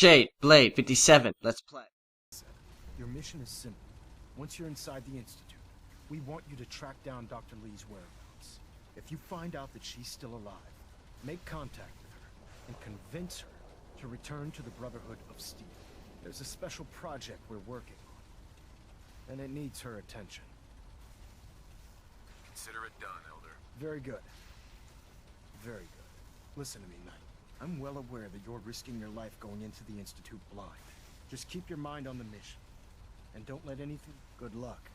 Shade, Blade, 57. Let's play. Your mission is simple. Once you're inside the Institute, we want you to track down Dr. Lee's whereabouts. If you find out that she's still alive, make contact with her and convince her to return to the Brotherhood of Steel. There's a special project we're working on, and it needs her attention. Consider it done, Elder. Very good. Very good. Listen to me, Knight. I'm well aware that you're risking your life going into the Institute blind. Just keep your mind on the mission. And don't let anything... Good luck.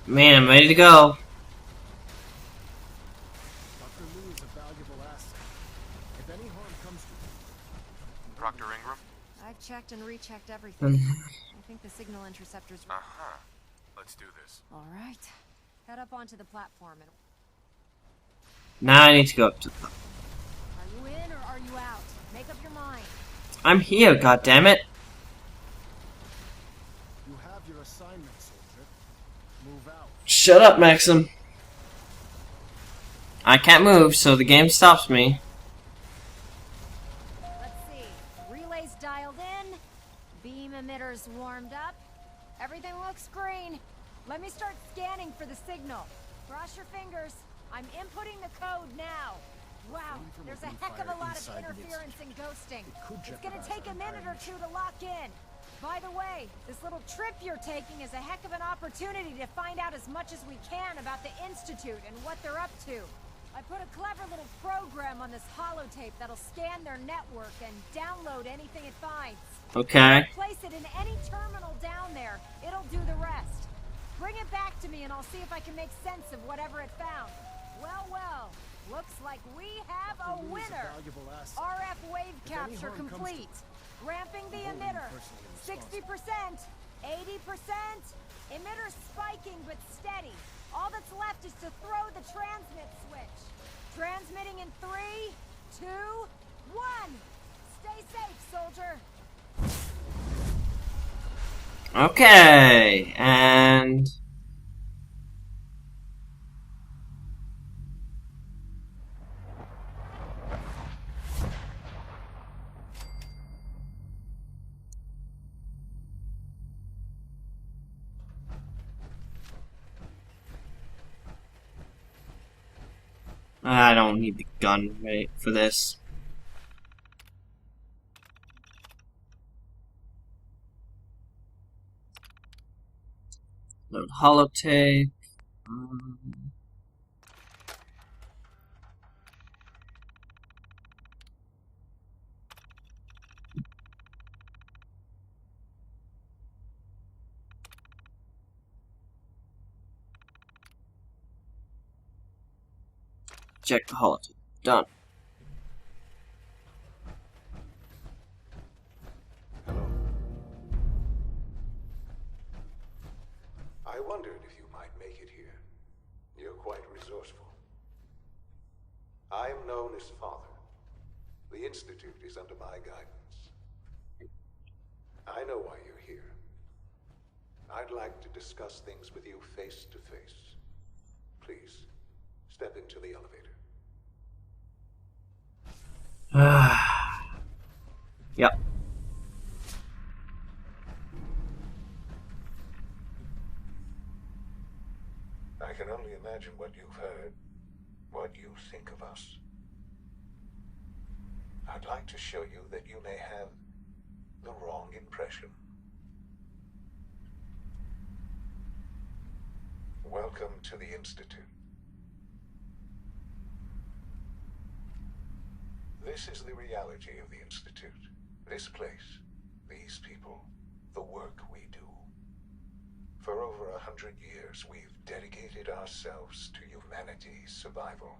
Man, I'm ready to go. Dr. Lee is a valuable asset. If any harm comes to him... Proctor Ingram? I've checked and rechecked everything. I think the signal interceptors... Uh-huh. Let's do this. Alright. Head up onto the platform and... Now I need to go up to the... Are you in or are you out? Make up your mind. I'm here, goddammit. You have your assignment, soldier. Move out. Shut up, Maxim. I can't move, so the game stops me. Let's see. Relays dialed in. Beam emitters warmed up. Everything looks green. Let me start scanning for the signal. Cross your fingers. I'm inputting the code now. Wow, there's a heck of a lot of interference and ghosting. It's gonna take a minute or two to lock in. By the way, this little trip you're taking is a heck of an opportunity to find out as much as we can about the Institute and what they're up to. I put a clever little program on this holotape that'll scan their network and download anything it finds. Okay. Place it in any terminal down there. It'll do the rest. Bring it back to me and I'll see if I can make sense of whatever it found. Well, well. Looks like we have a winner. RF wave capture complete. Ramping the emitter. 60%, 80%. Emitter spiking but steady. All that's left is to throw the transmit switch. Transmitting in 3, 2, 1. Stay safe, soldier. Okay, and... I don't need the gun right for this. Load holotape. Check the holotape. Done. Hello. I wondered if you might make it here. You're quite resourceful. I am known as Father. The Institute is under my guidance. I know why you're here. I'd like to discuss things with you face to face. Please, step into the elevator. Yep. I can only imagine what you've heard, what you think of us. I'd like to show you that you may have the wrong impression. Welcome to the Institute. This is the reality of the Institute. This place, these people, the work we do. For over 100 years, we've dedicated ourselves to humanity's survival.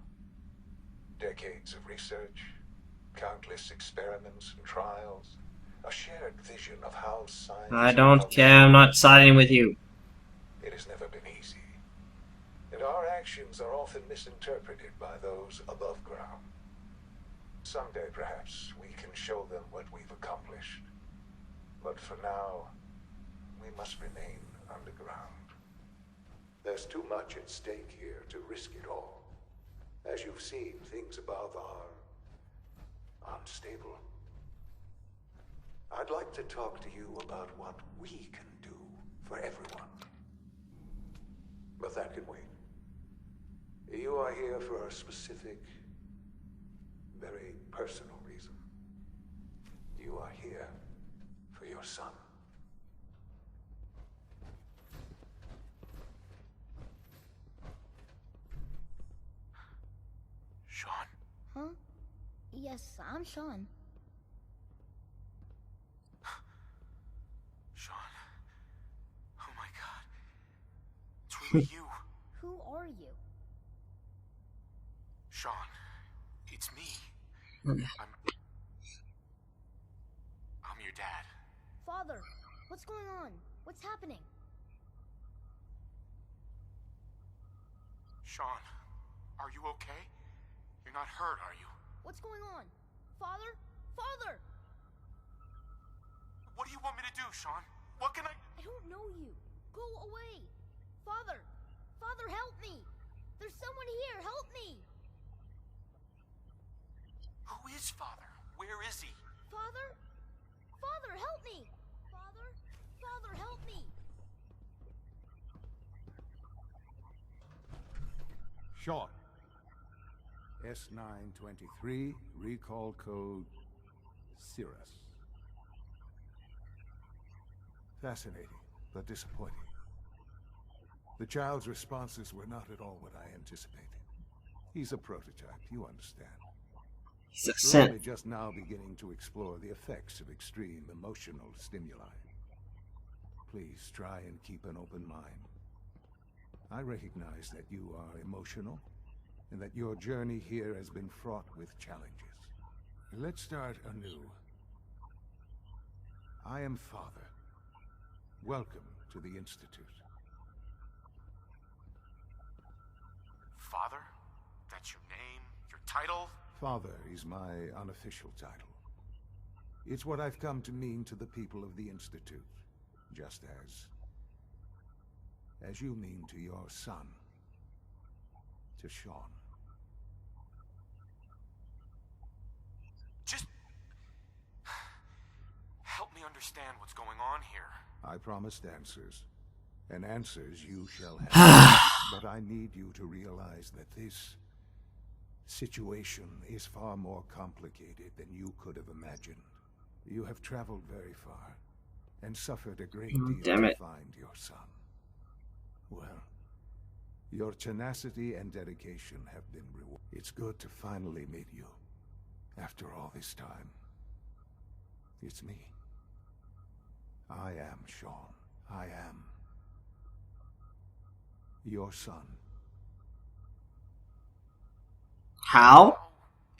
Decades of research, countless experiments and trials, a shared vision of how science... I don't care, I'm not siding with you. It has never been easy. And our actions are often misinterpreted by those above ground. Someday, perhaps, we can show them what we've accomplished. But for now, we must remain underground. There's too much at stake here to risk it all. As you've seen, things above are unstable. I'd like to talk to you about what we can do for everyone. But that can wait. You are here for a specific, very personal reason. You are here for your son. Sean? Huh? Yes, I'm Sean. Sean. Oh my god. It's really you. Who are you? Sean. It's me. I'm your dad. Father, what's going on? What's happening? Sean, are you okay? You're not hurt, are you? What's going on? Father? Father! What do you want me to do, Sean? What can I... I don't know you. Go away. Father! Father, help me! There's someone here. Help me! Who is Father? Where is he? Father? Father, help me! Father? Father, help me! Sean. S923, recall code Cirrus. Fascinating, but disappointing. The child's responses were not at all what I anticipated. He's a prototype, you understand. He's a We're only synth. just now beginning to explore the effects of extreme emotional stimuli. Please try and keep an open mind. I recognize that you are emotional, and that your journey here has been fraught with challenges. Let's start anew. I am Father. Welcome to the Institute. Father? That's your name? Your title? Father is my unofficial title. It's what I've come to mean to the people of the Institute, just as you mean to your son, to Sean. Just... help me understand what's going on here. I promised answers, and answers you shall have. But I need you to realize that this situation is far more complicated than you could have imagined. You have traveled very far, and suffered a great deal damn to it. find your son. Well, your tenacity and dedication have been rewarded. It's good to finally meet you, after all this time. It's me. I am Sean. I am your son. How? How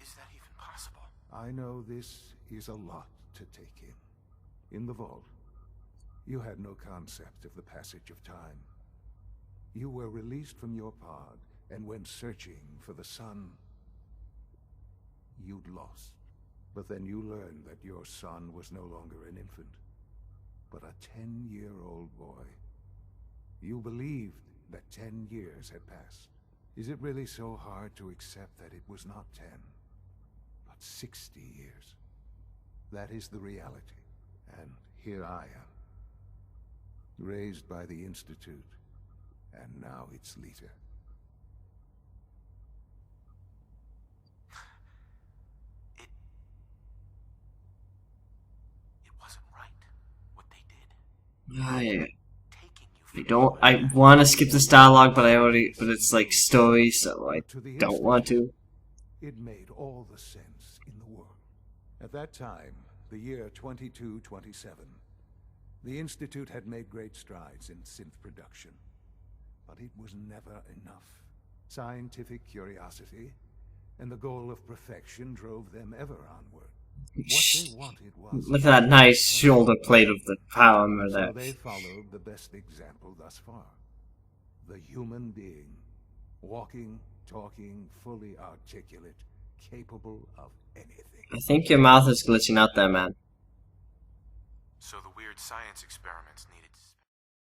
is that even possible? I know this is a lot to take in. In the vault, you had no concept of the passage of time. You were released from your pod and went searching for the sun you'd lost. But then you learned that your son was no longer an infant, but a 10-year-old boy. You believed that 10 years had passed. Is it really so hard to accept that it was not 10, but 60 years? That is the reality, and here I am, raised by the Institute, and now its leader. It wasn't right, what they did. I Taking you from don't. I want to skip this dialogue, but but it's like story, so I To the don't want to. It made all the sense in the world. At that time, the year 2227, the Institute had made great strides in synth production. But it was never enough. Scientific curiosity and the goal of perfection drove them ever onward. What they wanted was... Look at that nice shoulder plate of the power armor So there. they followed the best example thus far. The human being. Walking, talking, fully articulate, capable of anything. I think your mouth is glitching out there, man. So the weird science experiments needed